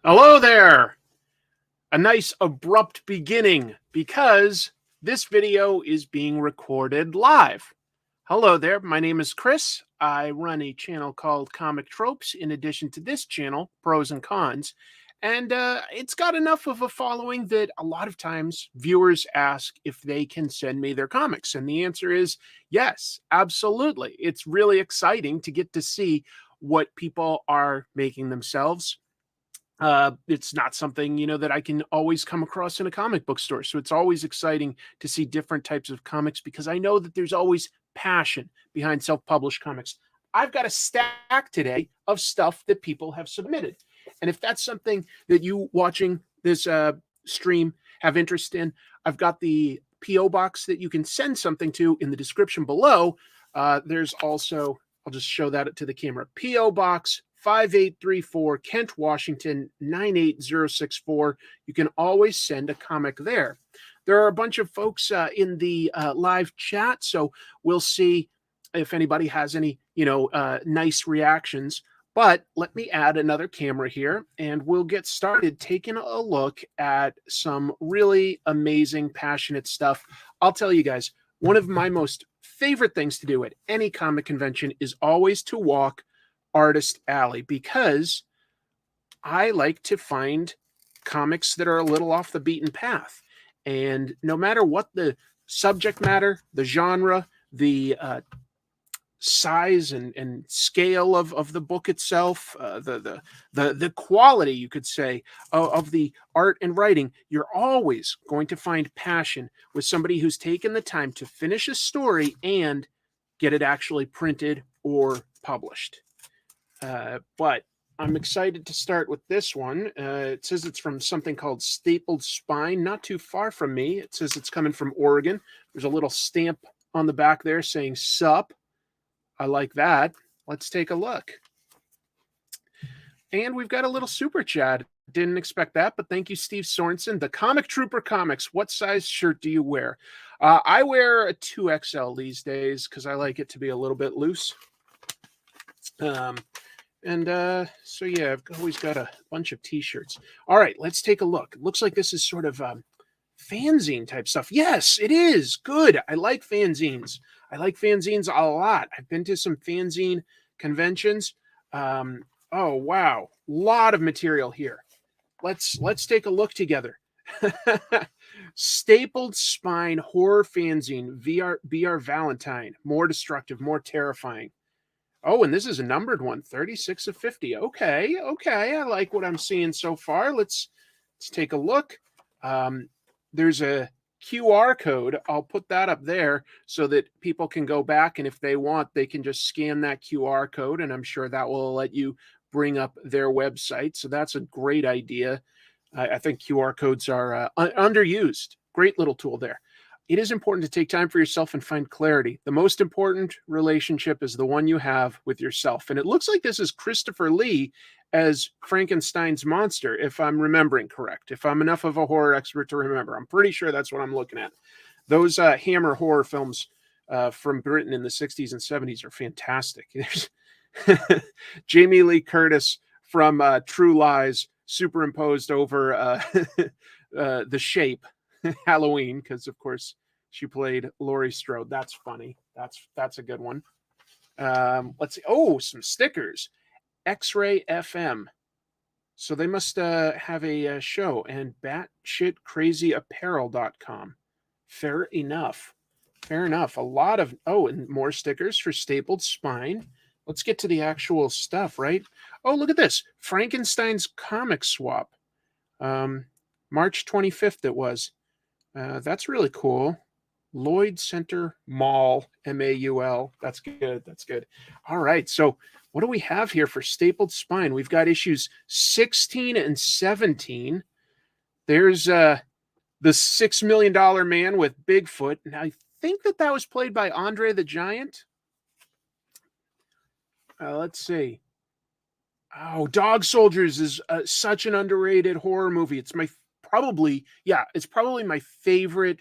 Hello there! A nice abrupt beginning because this video is being recorded live. Hello there, my name is Chris. I run a channel called Comic Tropes in addition to this channel, Pros and Cons. And it's got enough of a following that a lot of times viewers ask if they can send me their comics. And the answer is yes, absolutely. It's really exciting to get to see what people are making themselves. It's not something, that I can always come across in a comic book store. So it's always exciting to see different types of comics because I know that there's always passion behind self-published comics. I've got a stack today of stuff that people have submitted. And if that's something that you watching this stream have interest in, I've got the P.O. box that you can send something to in the description below. There's also, I'll just show that to the camera, P.O. box 5834 Kent, Washington 98064. You can always send a comic there. There are a bunch of folks in the live chat, so we'll see if anybody has any, nice reactions. But let me add another camera here, and we'll get started taking a look at some really amazing, passionate stuff. I'll tell you guys, one of my most favorite things to do at any comic convention is always to walk Artist Alley, because I like to find comics that are a little off the beaten path. And no matter what the subject matter, the genre, the size and scale of the book itself, the quality, you could say, of the art and writing, you're always going to find passion with somebody who's taken the time to finish a story and get it actually printed or published. But I'm excited to start with this one. It says it's from something called Stapled Spine, not too far from me. It says it's coming from Oregon. There's a little stamp on the back there saying sup. I like that. Let's take a look. And we've got a little super chat. Didn't expect that, but thank you, Steve Sorensen. The Comic Trooper Comics. What size shirt do you wear? I wear a 2XL these days because I like it to be a little bit loose. So yeah, I've always got a bunch of t-shirts. All right, let's take a look. It looks like this is sort of fanzine type stuff. Yes, it is. Good. I like fanzines. I like fanzines a lot. I've been to some fanzine conventions. Oh, wow. Lot of material here. Let's take a look together. Stapled Spine Horror Fanzine, BR Valentine. More destructive, more terrifying. Oh, and this is a numbered one, 36 of 50. Okay. I like what I'm seeing so far. Let's take a look. There's a QR code. I'll put that up there so that people can go back, and if they want, they can just scan that QR code, and I'm sure that will let you bring up their website. So that's a great idea. I think QR codes are underused. Great little tool there. It is important to take time for yourself and find clarity. The most important relationship is the one you have with yourself. And it looks like this is Christopher Lee as Frankenstein's monster, if I'm remembering correct, if I'm enough of a horror expert to remember. I'm pretty sure that's what I'm looking at. Those Hammer horror films from Britain in the 60s and 70s are fantastic. There's Jamie Lee Curtis from True Lies superimposed over The Shape. Halloween, because of course she played Laurie Strode. That's funny. That's a good one. Let's see. Oh, some stickers. X-Ray FM. So they must have a show. And batshitcrazyapparel.com. Fair enough. A lot of, and more stickers for Stapled Spine. Let's get to the actual stuff, right? Oh, look at this. Frankenstein's Comic Swap. March 25th it was. That's really cool. Lloyd Center Mall, MAUL. That's good. All right. So what do we have here for Stapled Spine? We've got issues 16 and 17. There's the $6 Million Man with Bigfoot. And I think that was played by Andre the Giant. Let's see. Oh, Dog Soldiers is such an underrated horror movie. It's probably my favorite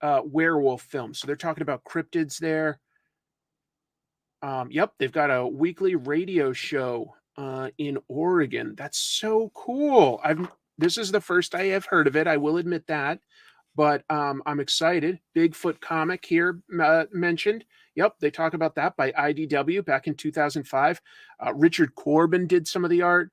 werewolf film. So they're talking about cryptids there. Yep, they've got a weekly radio show in Oregon. That's so cool. This is the first I have heard of it. I will admit that, but I'm excited. Bigfoot comic here mentioned. Yep, they talk about that by IDW back in 2005. Richard Corbin did some of the art.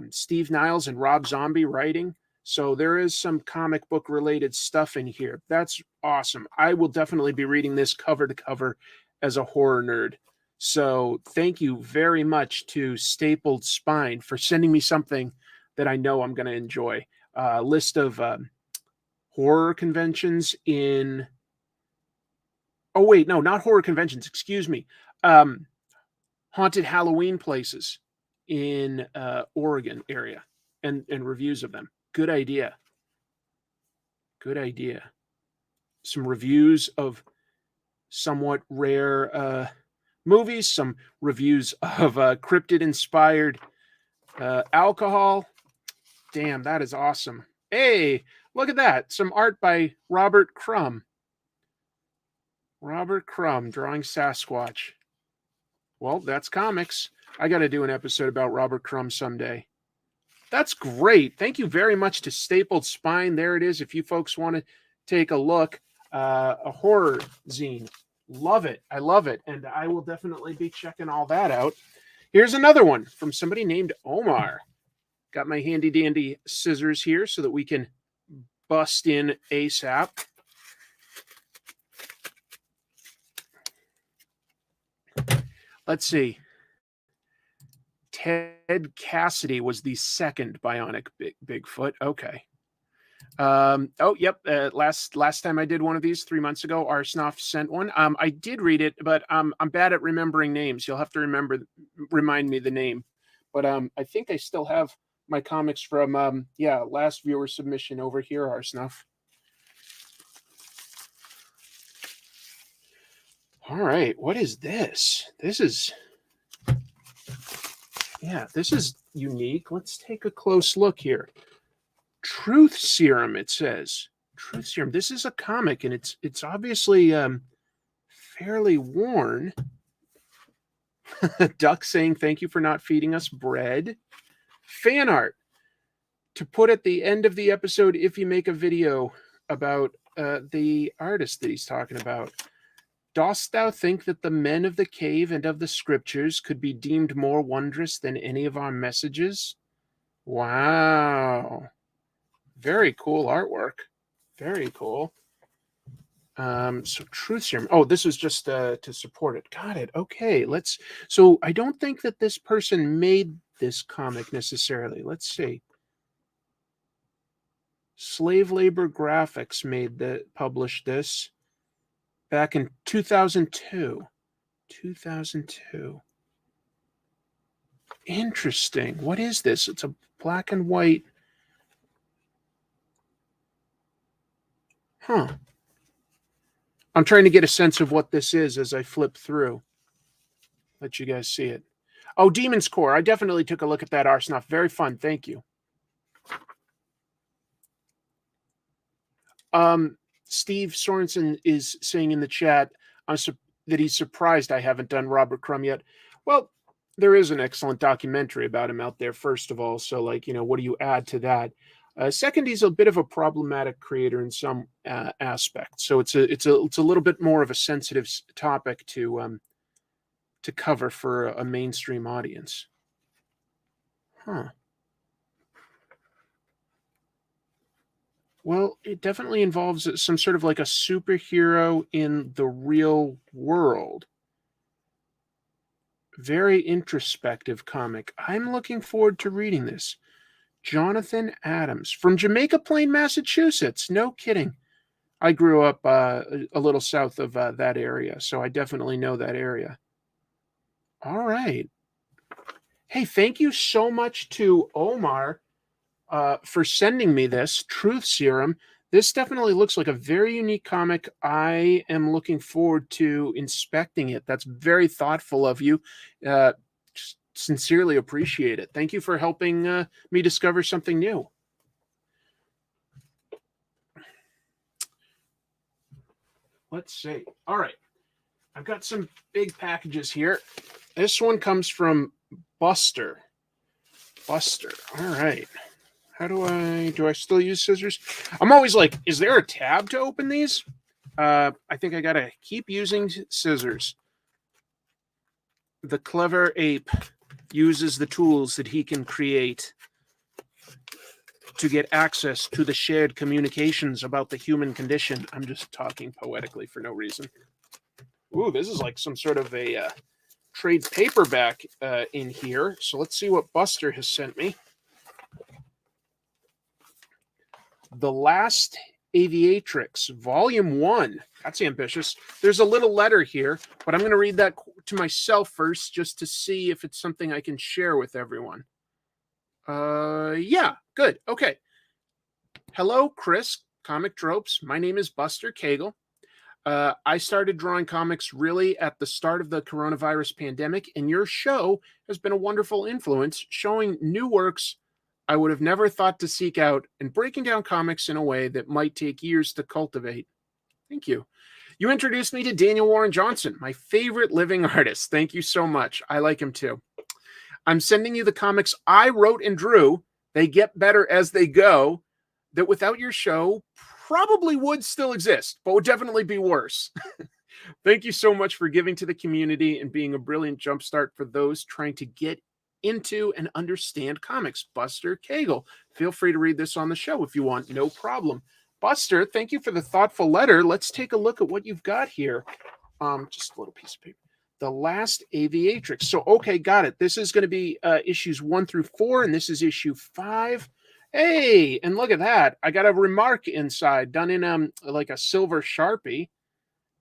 Steve Niles and Rob Zombie writing. So there is some comic book related stuff in here. That's awesome. I will definitely be reading this cover to cover as a horror nerd. So thank you very much to Stapled Spine for sending me something that I know I'm going to enjoy. List of horror conventions in... Oh, wait, no, not horror conventions. Excuse me. Haunted Halloween places in Oregon area and reviews of them. Good idea. Good idea. Some reviews of somewhat rare movies, some reviews of cryptid-inspired alcohol. Damn, that is awesome. Hey, look at that. Some art by Robert Crumb. Robert Crumb drawing Sasquatch. Well, that's comics. I got to do an episode about Robert Crumb someday. That's great. Thank you very much to Stapled Spine. There it is. If you folks want to take a look, a horror zine. Love it. I love it. And I will definitely be checking all that out. Here's another one from somebody named Omar. Got my handy dandy scissors here so that we can bust in ASAP. Let's see. Ted Cassidy was the second bionic Bigfoot. Okay. Oh, yep. Last time I did one of these 3 months ago, Arsnoff sent one. I did read it, but I'm bad at remembering names. You'll have to remind me the name. But I think I still have my comics from last viewer submission over here, Arsnoff. All right, what is this? This is unique. Let's take a close look here. Truth Serum, it says. Truth Serum. This is a comic, and it's obviously fairly worn. Duck saying thank you for not feeding us bread. Fan art to put at the end of the episode if you make a video about the artist that he's talking about. Dost thou think that the men of the cave and of the scriptures could be deemed more wondrous than any of our messages? Wow. Very cool artwork. Very cool. So Truth Serum. Oh, this was just to support it. Got it. Okay, so I don't think that this person made this comic necessarily. Let's see. Slave Labor Graphics published this back in 2002. 2002. Interesting. What is this? It's a black and white. Huh. I'm trying to get a sense of what this is as I flip through. Let you guys see it. Oh, Demon's Core. I definitely took a look at that, Arsnoff. Very fun. Thank you. Steve Sorensen is saying in the chat that he's surprised I haven't done Robert Crumb yet. Well, there is an excellent documentary about him out there, first of all. So, what do you add to that? Second, he's a bit of a problematic creator in some aspects. So it's a little bit more of a sensitive topic to cover for a mainstream audience. Huh. Well, it definitely involves some sort of like a superhero in the real world. Very introspective comic. I'm looking forward to reading this. Jonathan Adams from Jamaica Plain, Massachusetts. No kidding. I grew up a little south of that area, so I definitely know that area. All right. Hey, thank you so much to Omar for sending me this Truth Serum. This definitely looks like a very unique comic. I am looking forward to inspecting it. That's very thoughtful of you. Just sincerely appreciate it. Thank you for helping me discover something new. Let's see. All right. I've got some big packages here. This one comes from Buster. Buster. All right. How do I still use scissors? I'm always like, is there a tab to open these? I think I gotta keep using scissors. The clever ape uses the tools that he can create to get access to the shared communications about the human condition. I'm just talking poetically for no reason. Ooh, this is like some sort of a trade paperback in here. So let's see what Buster has sent me. The Last Aviatrix, Volume 1. That's ambitious. There's a little letter here, but I'm going to read that to myself first just to see if it's something I can share with everyone. Yeah, good. Okay. Hello, Chris, Comic Tropes. My name is Buster Kegel. I started drawing comics really at the start of the coronavirus pandemic, and your show has been a wonderful influence, showing new works I would have never thought to seek out and breaking down comics in a way that might take years to cultivate. Thank you. You introduced me to Daniel Warren Johnson, my favorite living artist. Thank you so much. I like him too. I'm sending you the comics I wrote and drew. They get better as they go. That without your show probably would still exist, but would definitely be worse. Thank you so much for giving to the community and being a brilliant jumpstart for those trying to get into and understand comics. Buster Kegel. Feel free to read this on the show if you want. No problem. Buster, thank you for the thoughtful letter. Let's take a look at what you've got here. Just a little piece of paper. The Last Aviatrix. So, okay, got it. This is going to be issues 1 through 4, and this is issue 5. Hey, and look at that. I got a remark inside done in like a silver Sharpie.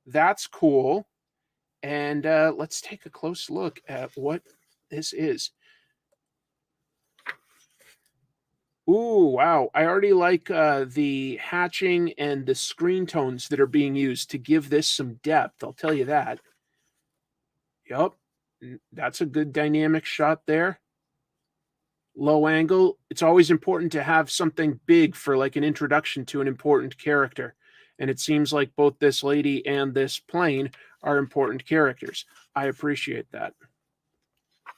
That's cool. And let's take a close look at what this is. Ooh, wow. I already like the hatching and the screen tones that are being used to give this some depth. I'll tell you that. Yep. That's a good dynamic shot there. Low angle. It's always important to have something big for like an introduction to an important character. And it seems like both this lady and this plane are important characters. I appreciate that.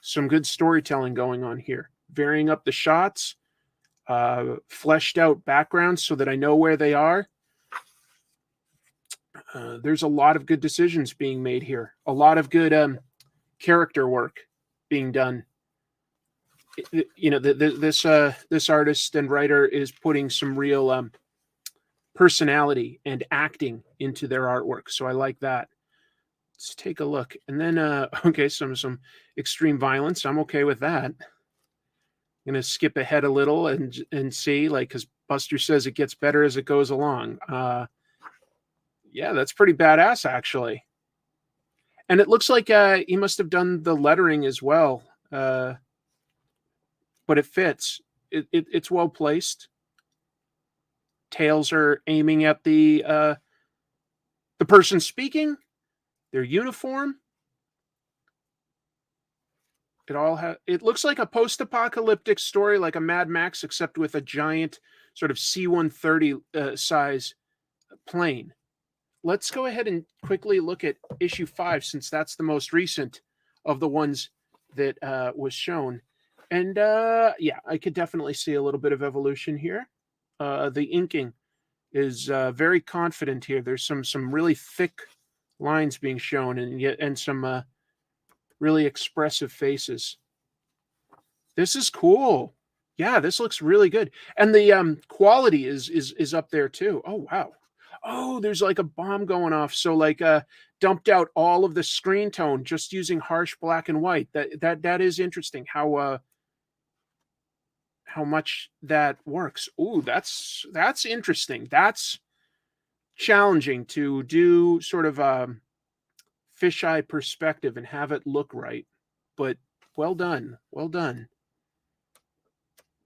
Some good storytelling going on here. Varying up the shots. Fleshed out backgrounds so that I know where they are. There's a lot of good decisions being made here. A lot of good character work being done. You know, this artist and writer is putting some real personality and acting into their artwork. So I like that. Let's take a look. And then, okay, some extreme violence. I'm okay with that. I'm going to skip ahead a little and see, like, because Buster says it gets better as it goes along. Yeah, that's pretty badass, actually. And it looks like he must have done the lettering as well. But it fits. It's well placed. Tails are aiming at the person speaking. Their uniform. It looks like a post-apocalyptic story, like a Mad Max, except with a giant sort of C-130 size plane. Let's go ahead and quickly look at issue 5, since that's the most recent of the ones that was shown. And yeah, I could definitely see a little bit of evolution here. The inking is very confident here. There's some really thick lines being shown, and some really expressive faces. This is cool. Yeah, this looks really good. And the quality is up there too. Oh, wow. Oh, there's like a bomb going off. So like dumped out all of the screen tone just using harsh black and white. That is interesting how much that works. Ooh, that's interesting. That's challenging to do sort of fisheye perspective and have it look right, but well done. Well done.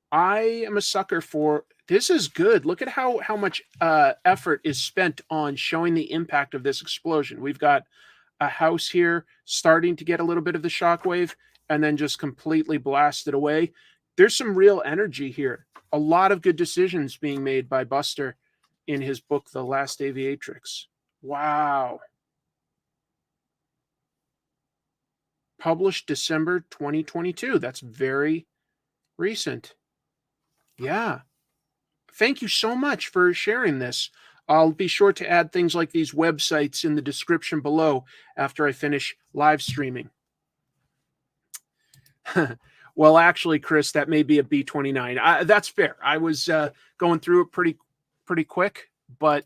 I am a sucker for this. Is good. Look at how much effort is spent on showing the impact of this explosion. We've got a house here starting to get a little bit of the shockwave and then just completely blasted away. There's some real energy here. A lot of good decisions being made by Buster in his book, The Last Aviatrix. Wow. Published December 2022. That's very Recent. Yeah. Thank you so much for sharing this. I'll be sure to add things like these websites in the description below after I finish live streaming. Well, actually, Chris, that may be a B-29. That's fair. I was going through it pretty quick, but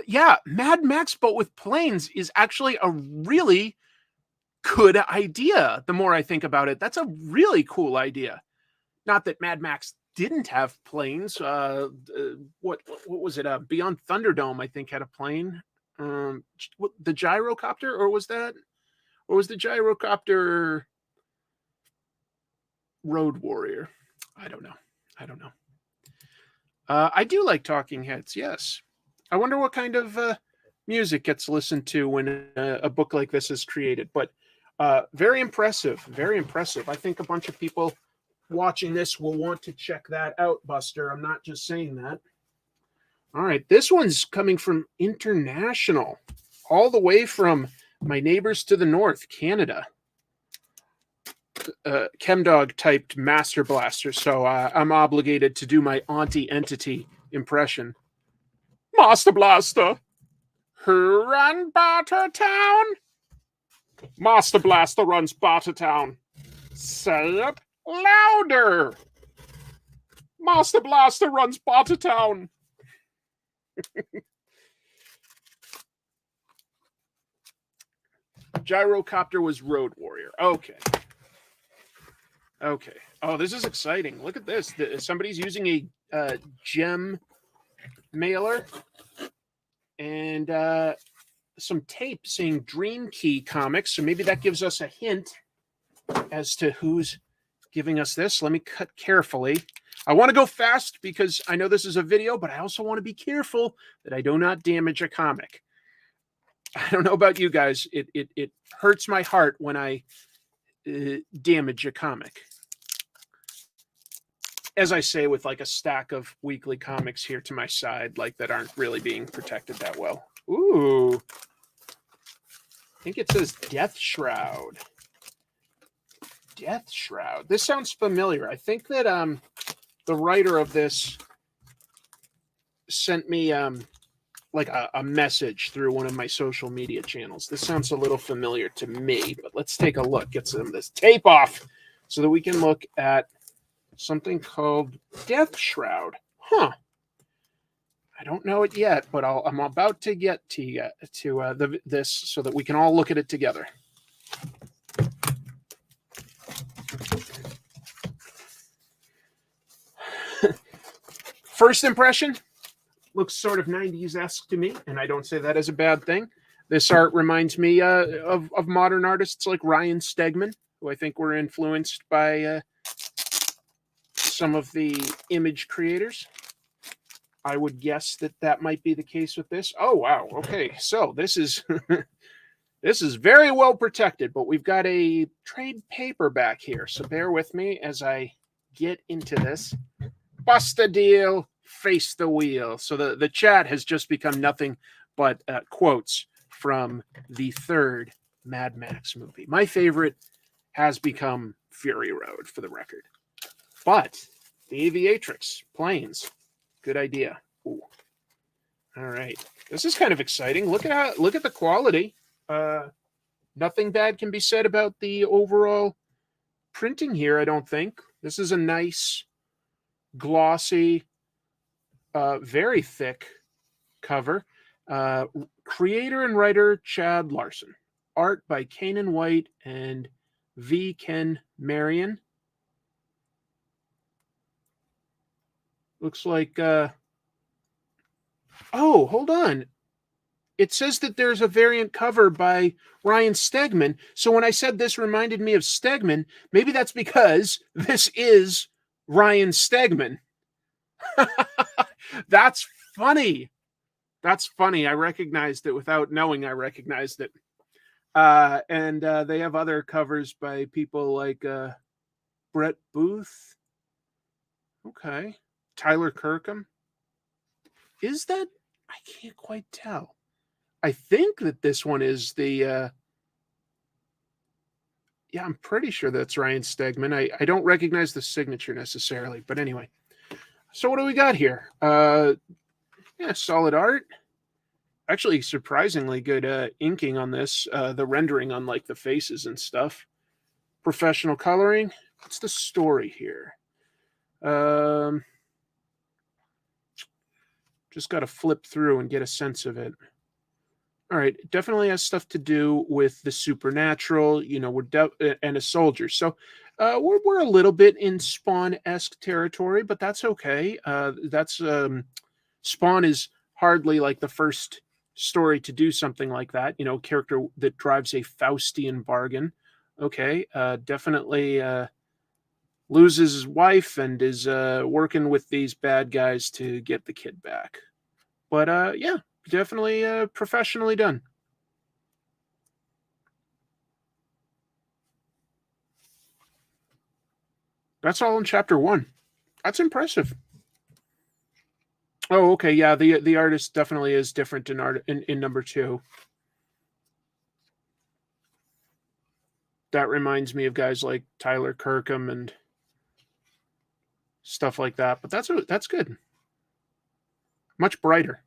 yeah, Mad Max but with planes is actually a really good idea. The more I think about it, that's a really cool idea. Not that Mad Max didn't have planes. What was it? Beyond Thunderdome, I think, had a plane. The gyrocopter, or was the gyrocopter Road Warrior? I don't know. I do like Talking Heads. Yes. I wonder what kind of music gets listened to when a book like this is created. But very impressive. Very impressive. I think a bunch of people watching this will want to check that out, Buster. I'm not just saying that. All right. This one's coming from international, all the way from my neighbors to the north, Canada. Chemdog typed Master Blaster, so I'm obligated to do my Auntie Entity impression. Master Blaster, who ran Barter Town? Master Blaster runs Barter Town. Say it louder. Master Blaster runs Barter Town. Gyrocopter was Road Warrior. Okay. Oh, this is exciting. Look at this. Somebody's using a gem mailer and some tape saying Dream Key Comics. So maybe that gives us a hint as to who's giving us this. Let me cut carefully. I want to go fast because I know this is a video, but I also want to be careful that I do not damage a comic. I don't know about you guys. It hurts my heart when I damage a comic. As I say, with like a stack of weekly comics here to my side, like that aren't really being protected that well. Ooh. I think it says Death Shroud. Death Shroud. This sounds familiar. I think that the writer of this sent me like a message through one of my social media channels. This sounds a little familiar to me, but let's take a look. Get some of this tape off so that we can look at something called Death Shroud. Huh. I don't know it yet, but I'm about to get to this so that we can all look at it together. First impression, looks sort of 90s-esque to me, and I don't say that as a bad thing. This art reminds me of modern artists like Ryan Stegman, who I think were influenced by some of the image creators. I would guess that might be the case with this. Oh, wow. Okay, so this is this is very well protected, but we've got a trade paperback here, so bear with me as I get into this. Bust a deal, face the wheel. So the chat has just become nothing but quotes from the third Mad Max movie. My favorite has become Fury Road, for the record. But the Aviatrix, planes, good idea. Ooh. All right, this is kind of exciting. Look at the quality. Nothing bad can be said about the overall printing here, I don't think. This is a nice, glossy, very thick cover. Creator and writer Chad Larson. Art by Kanan White and V. Ken Marion. Looks like... oh, hold on. It says that there's a variant cover by Ryan Stegman. So when I said this reminded me of Stegman, maybe that's because this is Ryan Stegman. That's funny. That's funny. I recognized it without knowing I recognized it. And they have other covers by people like Brett Booth. Okay. Tyler Kirkham. Is that? I can't quite tell. I think that this one is the Yeah, I'm pretty sure that's Ryan Stegman. I don't recognize the signature necessarily, but anyway. So what do we got here? Yeah, solid art. Actually, surprisingly good inking on this. The rendering on like the faces and stuff. Professional coloring. What's the story here? Just got to flip through and get a sense of it. All right, it definitely has stuff to do with the supernatural. You know, and a soldier. So we're a little bit in Spawn-esque territory, but that's okay. Spawn is hardly like the first story to do something like that. You know, character that drives a Faustian bargain. Okay, definitely loses his wife and is working with these bad guys to get the kid back. But yeah, definitely professionally done. That's all in chapter 1. That's impressive. Oh, okay, yeah. The artist definitely is different in number 2. That reminds me of guys like Tyler Kirkham and stuff like that. But that's good. Much brighter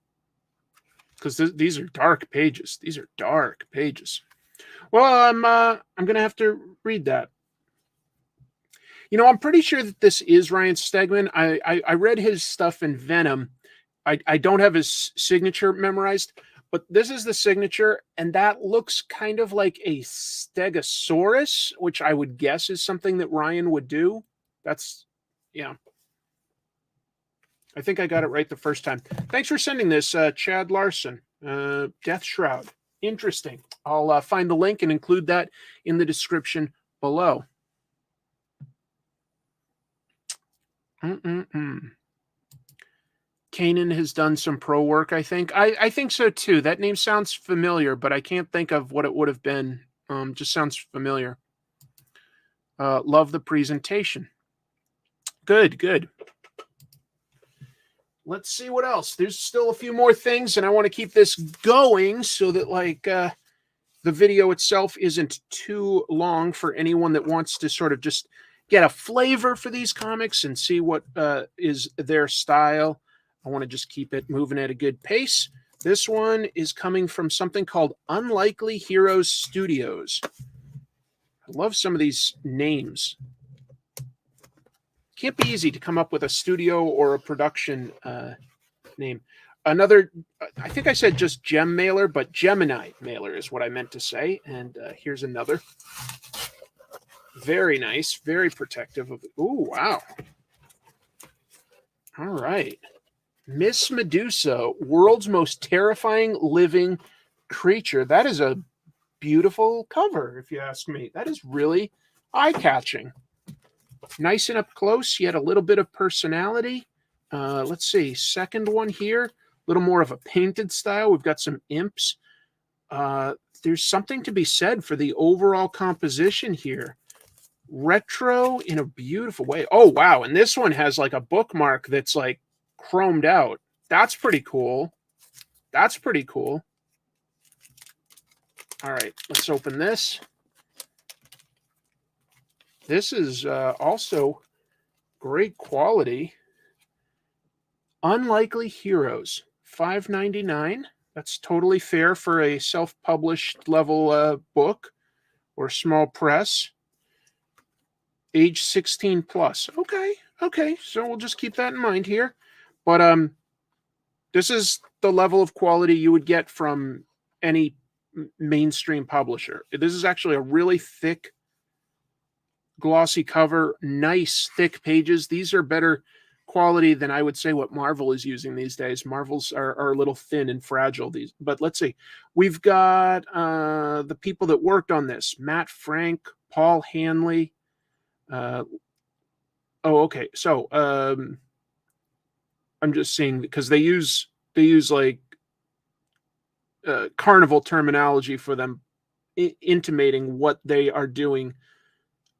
because these are dark pages. These are dark pages. Well, I'm gonna have to read that. You know, I'm pretty sure that this is Ryan Stegman. I read his stuff in Venom. I don't have his signature memorized, but this is the signature, and that looks kind of like a Stegosaurus, which I would guess is something that Ryan would do. That's, yeah. I think I got it right the first time. Thanks for sending this, Chad Larson. Death Shroud. Interesting. I'll find the link and include that in the description below. Kanan has done some pro work, I think. I think so too. That name sounds familiar, but I can't think of what it would have been. Just sounds familiar. Love the presentation. Good, good. Let's see what else. There's still a few more things, and I want to keep this going so that like the video itself isn't too long for anyone that wants to sort of just get a flavor for these comics and see what is their style. I want to just keep it moving at a good pace. This one is coming from something called Unlikely Heroes Studios. I love some of these names. Can't be easy to come up with a studio or a production name. Another, I think I said just Gem Mailer, but Gemini Mailer is what I meant to say. And here's another. Very nice, very protective of. Ooh, wow. All right. Miss Medusa, world's most terrifying living creature. That is a beautiful cover, if you ask me. That is really eye-catching. Nice and up close, yet a little bit of personality. Let's see, second one here, a little more of a painted style. We've got some imps. There's something to be said for the overall composition here. Retro in a beautiful way. Oh, wow, and this one has like a bookmark that's like chromed out. That's pretty cool. That's pretty cool. All right, let's open this. This is also great quality. Unlikely Heroes, $5.99. That's totally fair for a self-published level book or small press. Age 16 plus. Okay. So we'll just keep that in mind here. But this is the level of quality you would get from any mainstream publisher. This is actually a really thick, glossy cover, nice thick pages. These are better quality than I would say what Marvel is using these days. Marvel's are a little thin and fragile. But let's see. We've got the people that worked on this: Matt Frank, Paul Hanley. Okay. So I'm just seeing because they use like carnival terminology for them, intimating what they are doing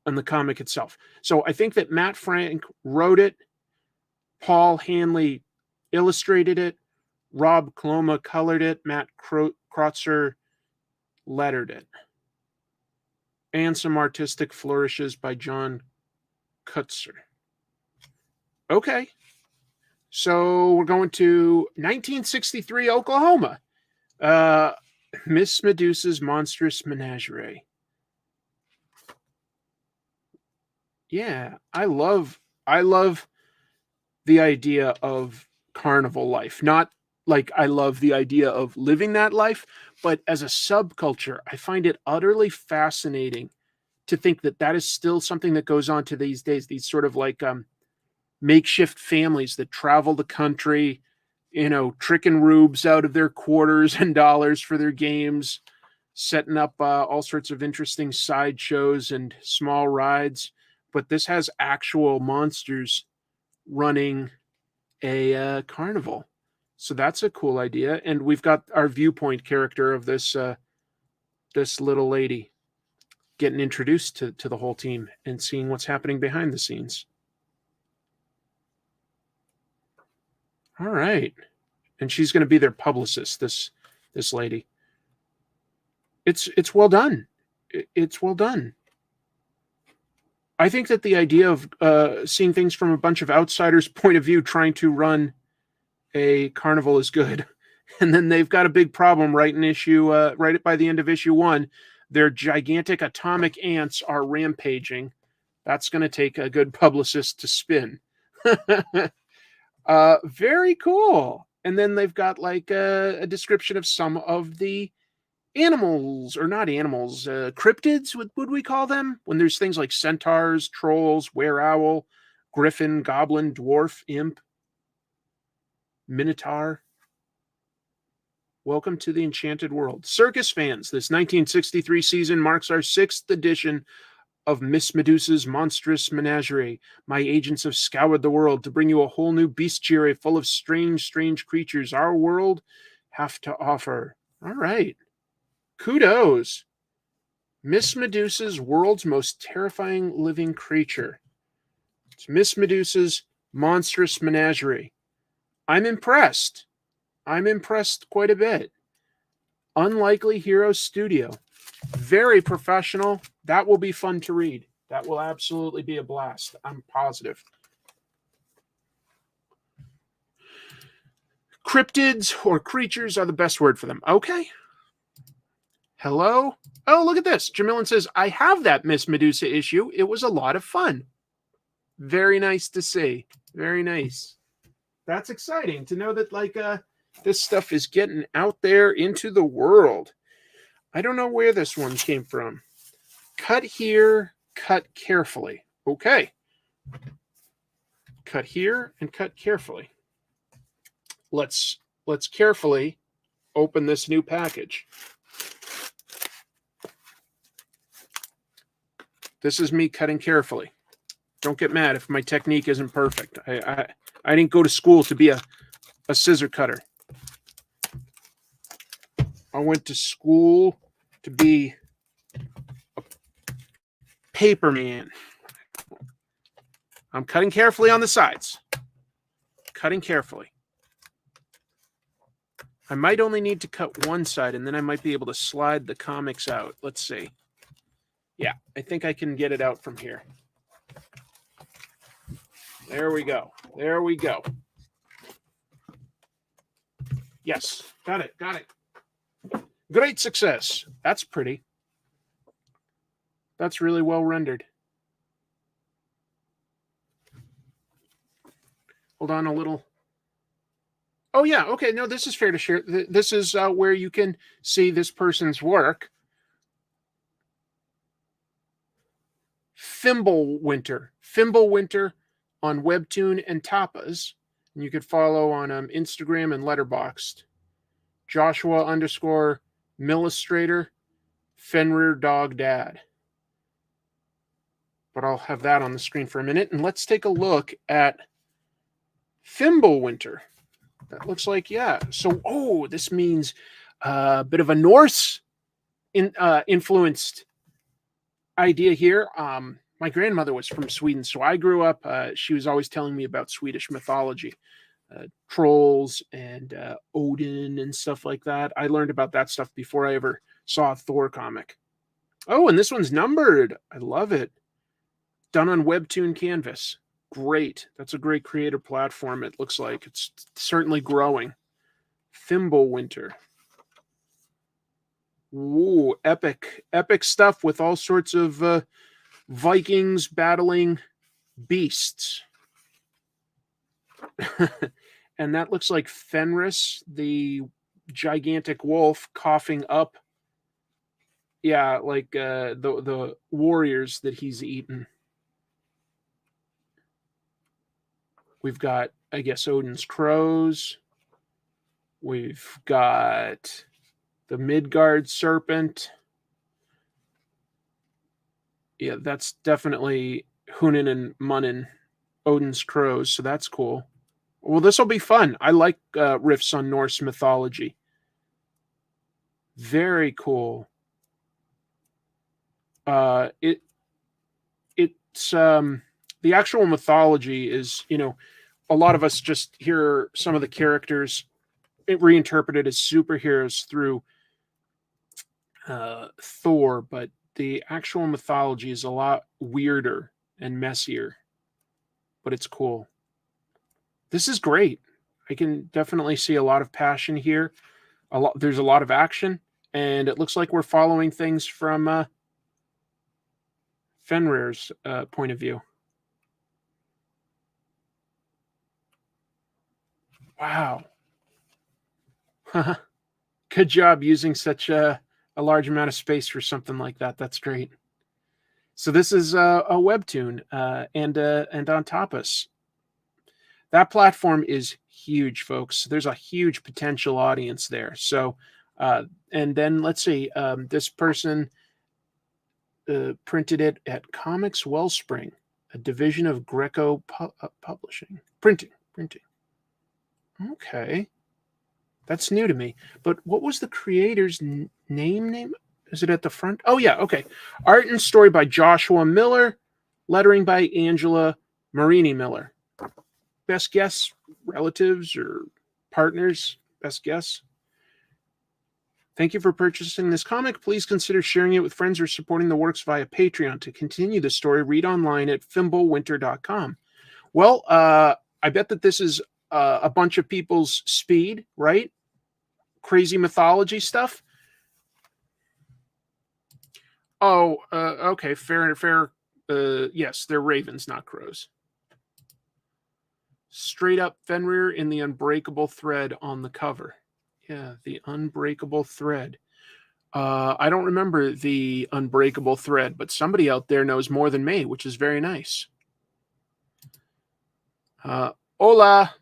on the comic itself. So I think that Matt Frank wrote it, Paul Hanley illustrated it, Rob Coloma colored it, Matt Kreutzer lettered it. and some artistic flourishes by John Kutzer. Okay. So we're going to 1963 Oklahoma. Miss Medusa's Monstrous Menagerie. Yeah, I love the idea of carnival life. Not like I love the idea of living that life, but as a subculture, I find it utterly fascinating to think that that is still something that goes on to these days. These sort of like makeshift families that travel the country, tricking rubes out of their quarters and dollars for their games, setting up all sorts of interesting sideshows and small rides. But this has actual monsters running a carnival. So that's a cool idea. And we've got our viewpoint character of this little lady getting introduced to the whole team and seeing what's happening behind the scenes. All right. And she's going to be their publicist, this lady. It's well done. It's well done. I think that the idea of seeing things from a bunch of outsiders' point of view trying to run a carnival is good. And then they've got a big problem right by the end of issue 1. Their gigantic atomic ants are rampaging. That's going to take a good publicist to spin. Very cool. And then they've got like a description of some of the animals, or not animals, cryptids, would we call them? When there's things like centaurs, trolls, were-owl, griffin, goblin, dwarf, imp, minotaur. Welcome to the enchanted world. Circus fans, this 1963 season marks our 6th edition of Miss Medusa's Monstrous Menagerie. My agents have scoured the world to bring you a whole new bestiary full of strange creatures our world have to offer. All right. Kudos. Miss Medusa's world's most terrifying living creature. It's Miss Medusa's Monstrous Menagerie. I'm impressed. I'm impressed quite a bit. Unlikely Heroes Studio. Very professional. That will be fun to read. That will absolutely be a blast. I'm positive. Cryptids or creatures are the best word for them. Okay. Hello? Oh, look at this. Jamilin says, I have that Miss Medusa issue. It was a lot of fun. Very nice to see. Very nice. That's exciting to know that this stuff is getting out there into the world. I don't know where this one came from. Cut here, cut carefully. Okay. Cut here and cut carefully. Let's carefully open this new package. This is me cutting carefully. Don't get mad if my technique isn't perfect. I didn't go to school to be a scissor cutter. I went to school to be a paper man. I'm cutting carefully on the sides. Cutting carefully. I might only need to cut one side, and then I might be able to slide the comics out. Let's see. Yeah, I think I can get it out from here. There we go. There we go. Yes, got it. Got it. Great success. That's pretty. That's really well rendered. Hold on a little. Oh, yeah. Okay. No, this is fair to share. This is where you can see this person's work. Thimble Winter on Webtoon and Tapas. And you could follow on Instagram and Letterboxd. Joshua_Millistrator, Fenrir Dog Dad. But I'll have that on the screen for a minute. And let's take a look at Thimble Winter. That looks like, yeah. So, this means a bit of a Norse influenced idea here. My grandmother was from Sweden, so I grew up, she was always telling me about Swedish mythology, trolls and Odin and stuff like that. I learned about that stuff before I ever saw a Thor comic. Oh, and this one's numbered. I love it. Done on Webtoon Canvas. Great. That's a great creator platform, it looks like. It's certainly growing. Thimble Winter. Ooh, epic. Epic stuff with all sorts of Vikings battling beasts. And that looks like Fenris, the gigantic wolf, coughing up. Yeah, like the warriors that he's eaten. We've got, I guess, Odin's crows. We've got the Midgard serpent. Yeah, that's definitely Hunin and Munin, Odin's crows, so that's cool. Well, this will be fun. I like riffs on Norse mythology. Very cool. It's the actual mythology is, a lot of us just hear some of the characters reinterpreted as superheroes through Thor, but the actual mythology is a lot weirder and messier, but it's cool. This is great. I can definitely see a lot of passion here. There's a lot of action, and it looks like we're following things from Fenrir's point of view. Wow. Good job using such a large amount of space for something like that. That's great. So this is a webtoon, and on Tapas. That platform is huge, folks. There's a huge potential audience there. So, and then let's see, this person printed it at Comics Wellspring, a division of Greco Publishing. Printing. Okay. That's new to me. But what was the creator's name? Is it at the front? Oh, yeah. Okay. Art and story by Joshua Miller. Lettering by Angela Marini Miller. Best guess? Relatives or partners? Best guess? Thank you for purchasing this comic. Please consider sharing it with friends or supporting the works via Patreon. To continue the story, read online at thimblewinter.com. Well, I bet that this is a bunch of people's speed, right? Crazy mythology stuff. Oh, okay. Fair. Yes, they're ravens, not crows. Straight up Fenrir in the unbreakable thread on the cover. Yeah, the unbreakable thread. I don't remember the unbreakable thread, but somebody out there knows more than me, which is very nice. Hola.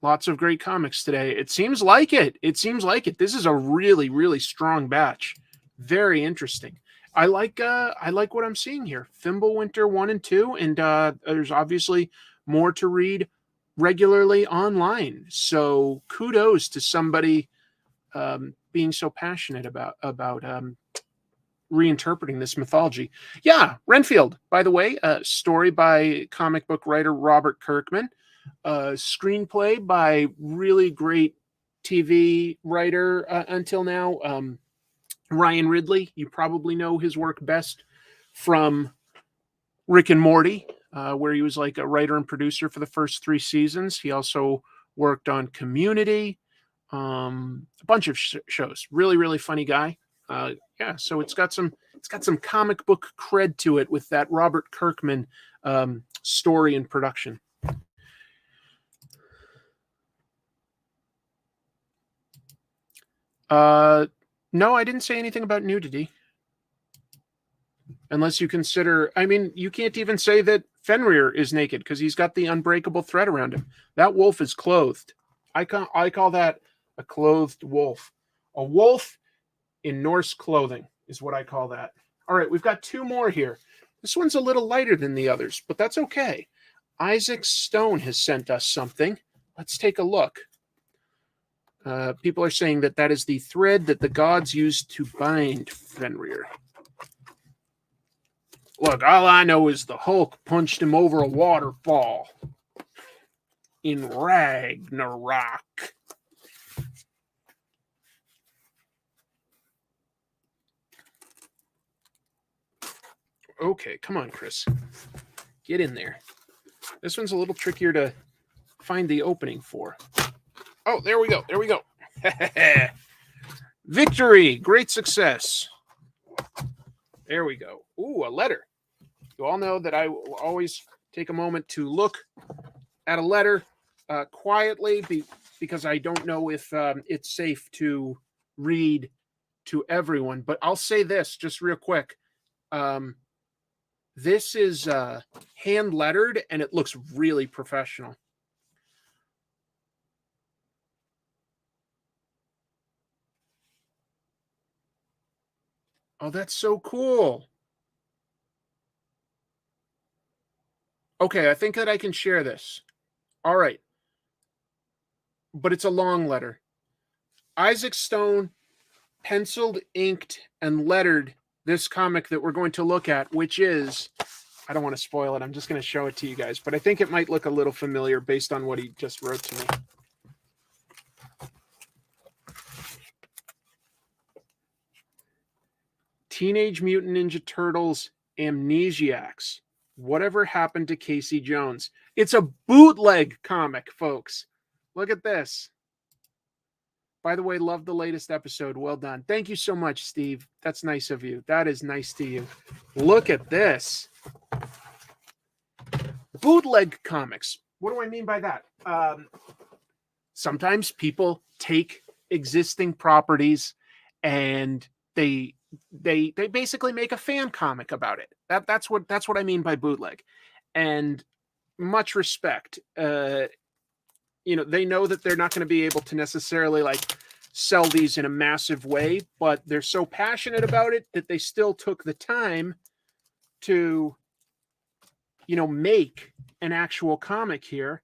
Lots of great comics today. It seems like it. This is a really, really strong batch. Very interesting. I like what I'm seeing here. Thimble Winter 1 and 2, and there's obviously more to read regularly online. So kudos to somebody being so passionate about reinterpreting this mythology. Yeah, Renfield, by the way, story by comic book writer Robert Kirkman. Screenplay by really great TV writer until now, Ryan Ridley. You probably know his work best from Rick and Morty, where he was like a writer and producer for the first 3 seasons. He also worked on Community, a bunch of shows. Really, really funny guy. Yeah, so it's got some comic book cred to it with that Robert Kirkman story and production. No, I didn't say anything about nudity. Unless you consider, I mean, you can't even say that Fenrir is naked because he's got the unbreakable thread around him. That wolf is clothed. I call that a clothed wolf. A wolf in Norse clothing is what I call that. All right, we've got 2 more here. This one's a little lighter than the others, but that's okay. Isaac Stone has sent us something. Let's take a look. People are saying that is the thread that the gods used to bind Fenrir. Look, all I know is the Hulk punched him over a waterfall in Ragnarok. Okay, come on, Chris. Get in there. This one's a little trickier to find the opening for. Oh, there we go. There we go. Victory. Great success. There we go. Ooh, a letter. You all know that I will always take a moment to look at a letter quietly because I don't know if it's safe to read to everyone. But I'll say this just real quick. This is hand lettered and it looks really professional. Oh, that's so cool. Okay, I think that I can share this. All right. But it's a long letter. Isaac Stone penciled, inked, and lettered this comic that we're going to look at, which is, I don't want to spoil it. I'm just going to show it to you guys, but I think it might look a little familiar based on what he just wrote to me. Teenage Mutant Ninja Turtles Amnesiacs. Whatever happened to Casey Jones? It's a bootleg comic, folks. Look at this. By the way, love the latest episode. Well done. Thank you so much, Steve. That's nice of you. That is nice to you. Look at this. Bootleg comics. What do I mean by that? Sometimes people take existing properties and they basically make a fan comic about it. That's what I mean by bootleg. And much respect. They know that they're not going to be able to necessarily like sell these in a massive way, but they're so passionate about it that they still took the time to, make an actual comic here.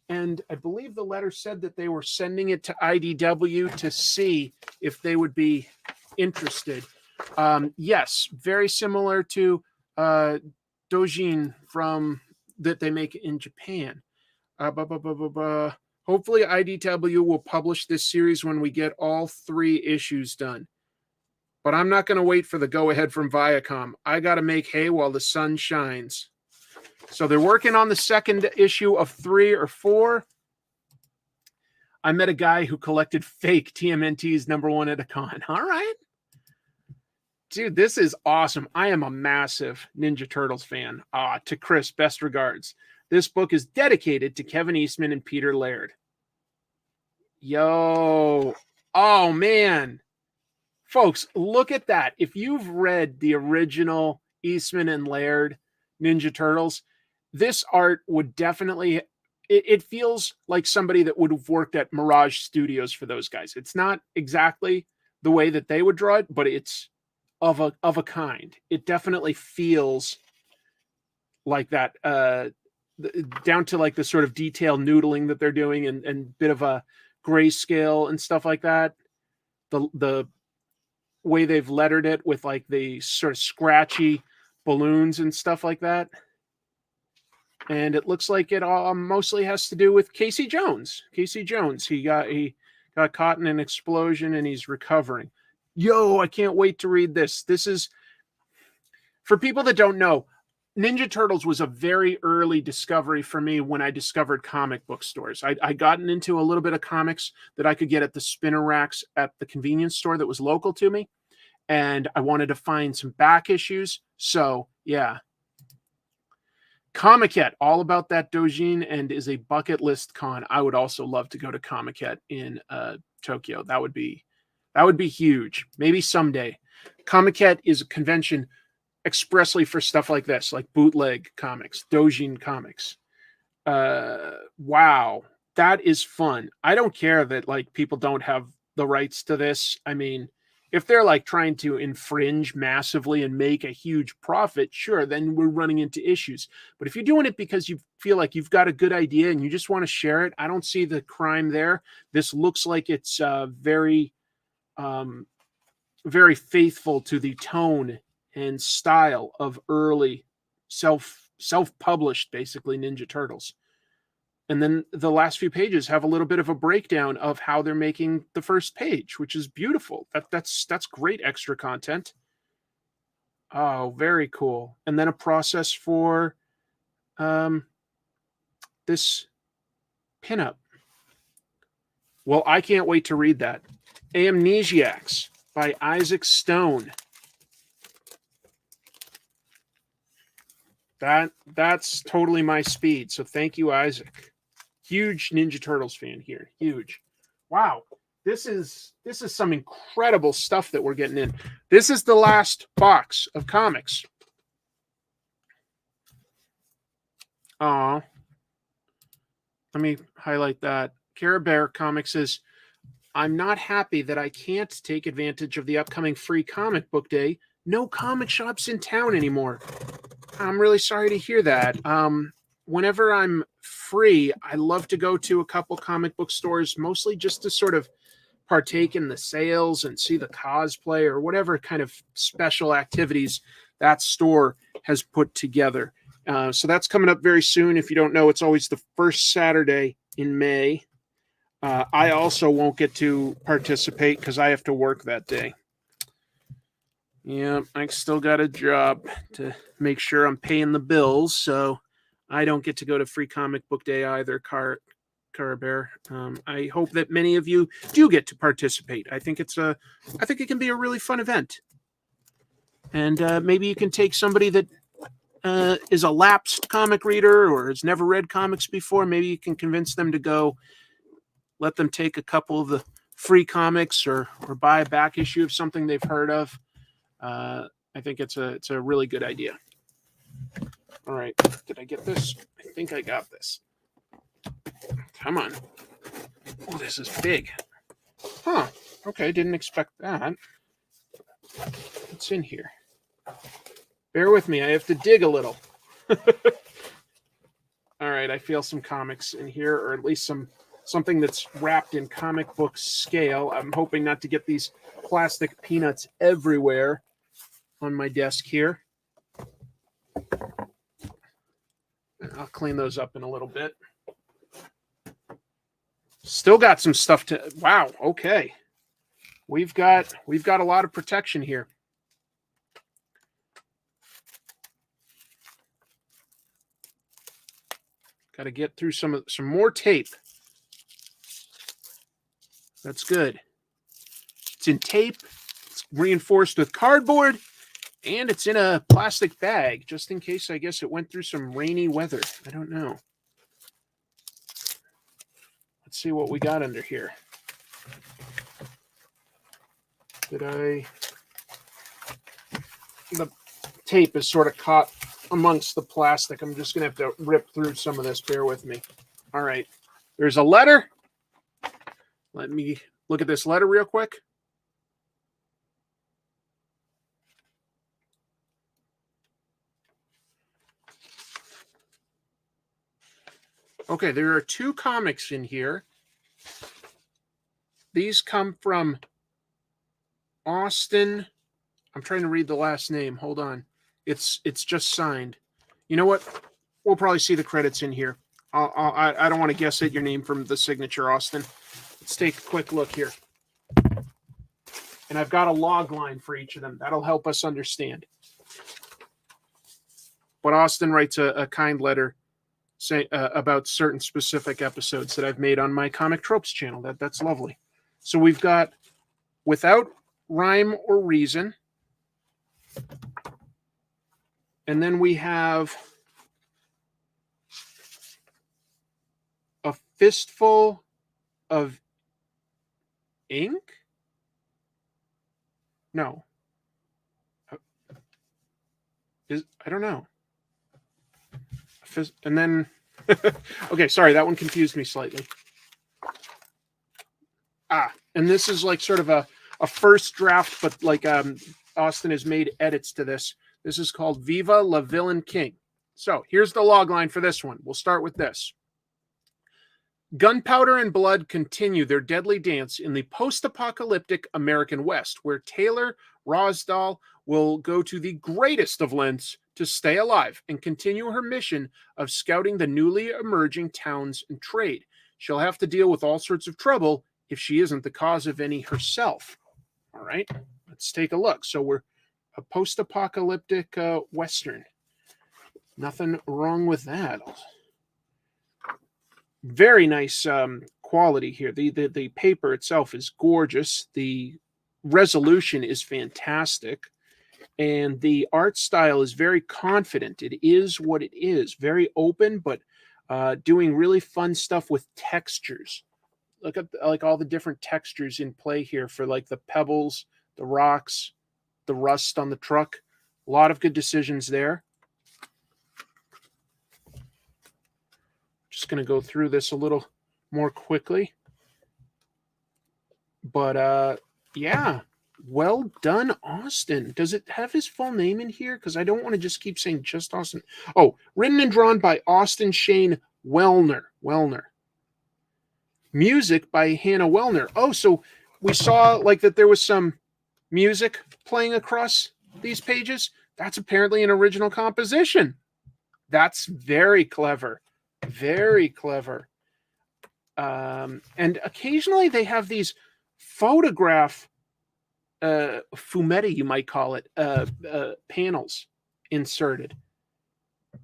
And I believe the letter said that they were sending it to IDW to see if they would be interested. Yes, very similar to Dojin that they make in Japan. Hopefully IDW will publish this series when we get all 3 issues done. But I'm not going to wait for the go-ahead from Viacom. I got to make hay while the sun shines. So they're working on the second issue of 3 or 4. I met a guy who collected fake TMNT's #1 at a con. All right. Dude, this is awesome. I am a massive Ninja Turtles fan. To Chris, best regards. This book is dedicated to Kevin Eastman and Peter Laird. Yo. Oh, man. Folks, look at that. If you've read the original Eastman and Laird Ninja Turtles, this art would definitely... It feels like somebody that would have worked at Mirage Studios for those guys. It's not exactly the way that they would draw it, but it's of a kind. It definitely feels like that, down to like the sort of detail noodling that they're doing and bit of a grayscale and stuff like that. The way they've lettered it with like the sort of scratchy balloons and stuff like that. And it looks like it all mostly has to do with Casey Jones. Casey Jones, he got caught in an explosion and he's recovering. Yo, I can't wait to read this. This is, for people that don't know, Ninja Turtles was a very early discovery for me when I discovered comic book stores. I gotten into a little bit of comics that I could get at the spinner racks at the convenience store that was local to me. And I wanted to find some back issues. So, yeah. Comiket, all about that Dojin, and is a bucket list con. I would also love to go to Comiket in Tokyo. That would be huge. Maybe someday. Comiket is a convention expressly for stuff like this, like bootleg comics, Dojin comics. Wow, that is fun. I don't care that like people don't have the rights to this. I mean, if they're like trying to infringe massively and make a huge profit, sure, then we're running into issues. But if you're doing it because you feel like you've got a good idea and you just want to share it, I don't see the crime there. This looks like it's very, very faithful to the tone and style of early self-published, basically, Ninja Turtles. And then the last few pages have a little bit of a breakdown of how they're making the first page, which is beautiful. That's great extra content. Oh, very cool. And then a process for this pinup. Well, I can't wait to read that. Amnesiacs by Isaac Stone. That's totally my speed. So thank you, Isaac. Huge Ninja Turtles fan here. Huge. Wow. This is some incredible stuff that we're getting in. This is the last box of comics. Aw. Let me highlight that. Cara Bear Comics says, I'm not happy that I can't take advantage of the upcoming free comic book day. No comic shops in town anymore. I'm really sorry to hear that. Whenever I'm free, I love to go to a couple comic book stores, mostly just to sort of partake in the sales and see the cosplay or whatever kind of special activities that store has put together. So that's coming up very soon. If you don't know, it's always the first Saturday in May. I also won't get to participate because I have to work that day. Yeah, I still got a job to make sure I'm paying the bills, so I don't get to go to Free Comic Book Day either, Cara Bear. I hope that many of you do get to participate. I think it can be a really fun event, and maybe you can take somebody that is a lapsed comic reader or has never read comics before. Maybe you can convince them to go. Let them take a couple of the free comics or buy a back issue of something they've heard of. I think it's a really good idea. All right, did I get this? I think I got this. Come on. Oh, this is big. Huh. Okay, didn't expect that. What's in here? Bear with me, I have to dig a little. All right, I feel some comics in here, or at least something that's wrapped in comic book scale. I'm hoping not to get these plastic peanuts everywhere on my desk here. I'll clean those up in a little bit. Still got some stuff to. Wow. Okay. We've got a lot of protection here. Got to get through some more tape. That's good. It's in tape. It's reinforced with cardboard. And it's in a plastic bag, just in case, I guess, it went through some rainy weather. I don't know. Let's see what we got under here. The tape is sort of caught amongst the plastic. I'm just going to have to rip through some of this. Bear with me. All right. There's a letter. Let me look at this letter real quick. Okay, there are two comics in here. These come from Austin. I'm trying to read the last name. Hold on. It's just signed. You know what? We'll probably see the credits in here. I don't want to guess at your name from the signature, Austin. Let's take a quick look here. And I've got a log line for each of them. That'll help us understand. But Austin writes a kind letter say about certain specific episodes that I've made on my Comic Tropes channel. That's lovely. So we've got Without Rhyme or Reason. And then we have A Fistful of Ink? No. I don't know. And then, okay, sorry, that one confused me slightly. And this is like sort of a first draft, but like Austin has made edits to this. This is called Viva la Villain King. So here's the log line for this one. We'll start with this. Gunpowder and blood continue their deadly dance in the post-apocalyptic American West, where Taylor Rosdahl will go to the greatest of lengths to stay alive and continue her mission of scouting the newly emerging towns and trade. She'll have to deal with all sorts of trouble if she isn't the cause of any herself. All right, let's take a look. So we're a post-apocalyptic Western. Nothing wrong with that. Very nice quality here. The paper itself is gorgeous. The resolution is fantastic. And the art style is very confident. It is what it is. Very open, but doing really fun stuff with textures. Look at like all the different textures in play here for like the pebbles, the rocks, the rust on the truck. A lot of good decisions there. Just going to go through this a little more quickly. But yeah, well done, Austin. Does it have his full name in here? Because I don't want to just keep saying just Austin. Oh, written and drawn by Austin Shane Wellner. Music by Hannah Wellner. Oh, so we saw like that there was some music playing across these pages. That's apparently an original composition. That's very clever. Very clever. And occasionally they have these photograph fumetti, you might call it, panels inserted.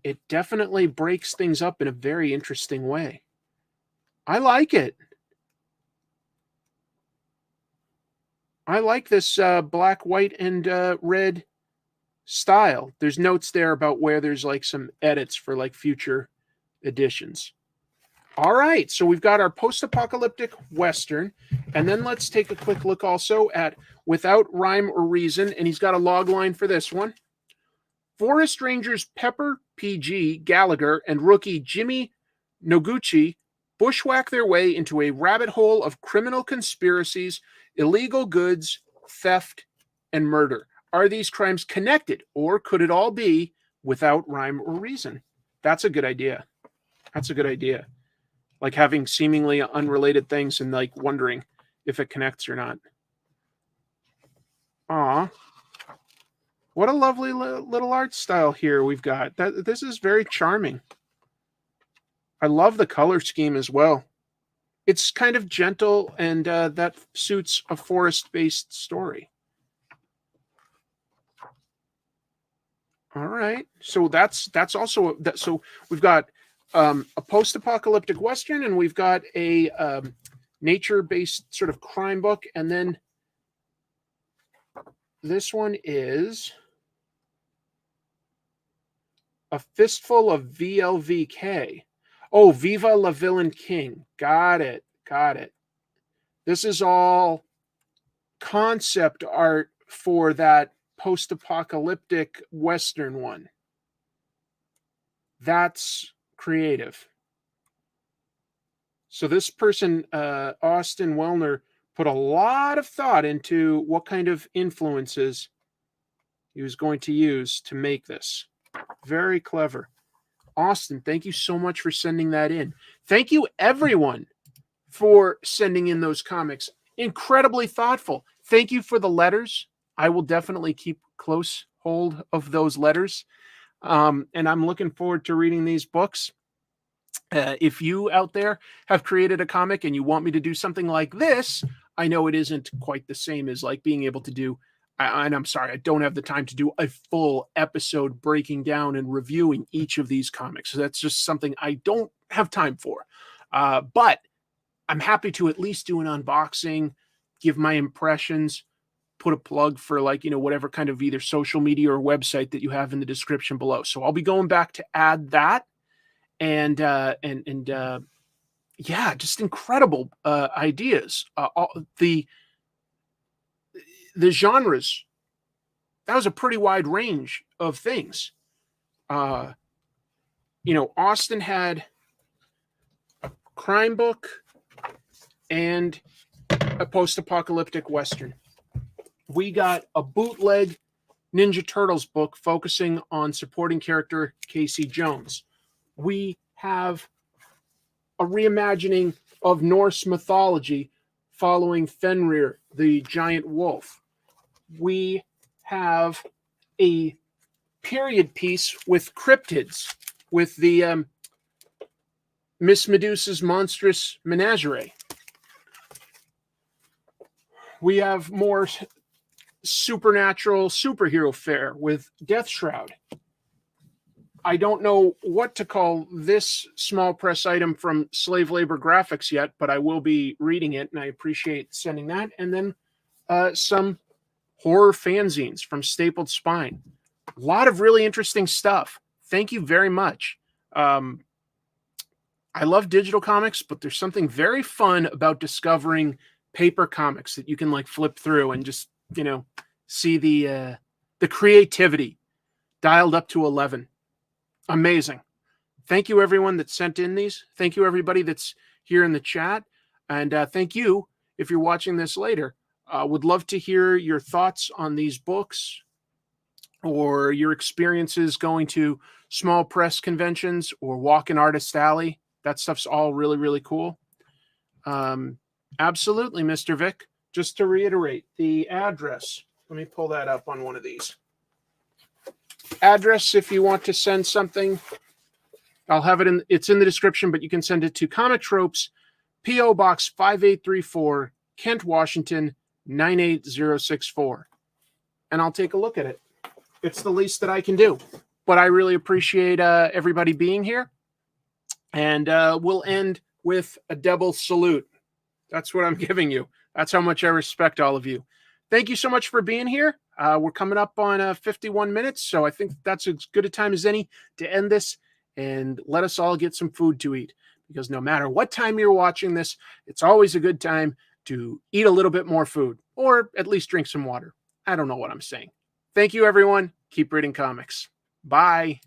It definitely breaks things up in a very interesting way. I like it. I like this black, white, and red style. There's notes there about where there's like some edits for like future editions. All right, so we've got our post-apocalyptic Western, and then let's take a quick look also at Without Rhyme or Reason, and he's got a log line for this one. Forest Rangers Pepper, PG, Gallagher, and rookie Jimmy Noguchi bushwhack their way into a rabbit hole of criminal conspiracies, illegal goods, theft, and murder. Are these crimes connected, or could it all be without rhyme or reason? That's a good idea. That's a good idea. Like having seemingly unrelated things and like wondering if it connects or not. Aw. What a lovely little art style here we've got. This is very charming. I love the color scheme as well. It's kind of gentle, and that suits a forest-based story. All right. So that's also that. So we've got a post-apocalyptic Western, and we've got a nature-based sort of crime book, and then this one is A Fistful of VLVK. Oh, Viva la Villain King. Got it. This is all concept art for that post-apocalyptic Western one. That's creative. So this person, Austin Wellner, put a lot of thought into what kind of influences he was going to use to make this. Very clever. Austin, thank you so much for sending that in. Thank you, everyone, for sending in those comics. Incredibly thoughtful. Thank you for the letters. I will definitely keep close hold of those letters. And I'm looking forward to reading these books. If you out there have created a comic and you want me to do something like this, I know it isn't quite the same as like being able to do, and I'm sorry, I don't have the time to do a full episode breaking down and reviewing each of these comics. So that's just something I don't have time for. But I'm happy to at least do an unboxing, give my impressions, put a plug for like, whatever kind of either social media or website that you have in the description below. So I'll be going back to add that. And yeah, just incredible ideas. The genres, that was a pretty wide range of things. Austin had a crime book and a post-apocalyptic Western. We got a bootleg Ninja Turtles book focusing on supporting character Casey Jones. We have a reimagining of Norse mythology following Fenrir, the giant wolf. We have a period piece with cryptids, with the Miss Medusa's monstrous menagerie. We have more supernatural superhero fair with Death Shroud. I don't know what to call this small press item from Slave Labor Graphics yet, but I will be reading it, and I appreciate sending that. And then some horror fanzines from Stapled Spine. A lot of really interesting stuff. Thank you very much. I love digital comics, but there's something very fun about discovering paper comics that you can like flip through and just, you know, see the creativity dialed up to 11. Amazing. Thank you, everyone that sent in these. Thank you, everybody that's here in the chat. And thank you if you're watching this later. Would love to hear your thoughts on these books or your experiences going to small press conventions or walking Artist Alley. That stuff's all really, really cool. Absolutely, Mr. Vic. Just to reiterate, the address. Let me pull that up on one of these. Address, if you want to send something, I'll have it in. It's in the description, but you can send it to Comic Tropes, P.O. Box 5834, Kent, Washington 98064, and I'll take a look at it. It's the least that I can do, but I really appreciate everybody being here, and we'll end with a double salute. That's what I'm giving you. That's how much I respect all of you. Thank you so much for being here. We're coming up on 51 minutes, so I think that's as good a time as any to end this and let us all get some food to eat. Because no matter what time you're watching this, it's always a good time to eat a little bit more food, or at least drink some water. I don't know what I'm saying. Thank you, everyone. Keep reading comics. Bye.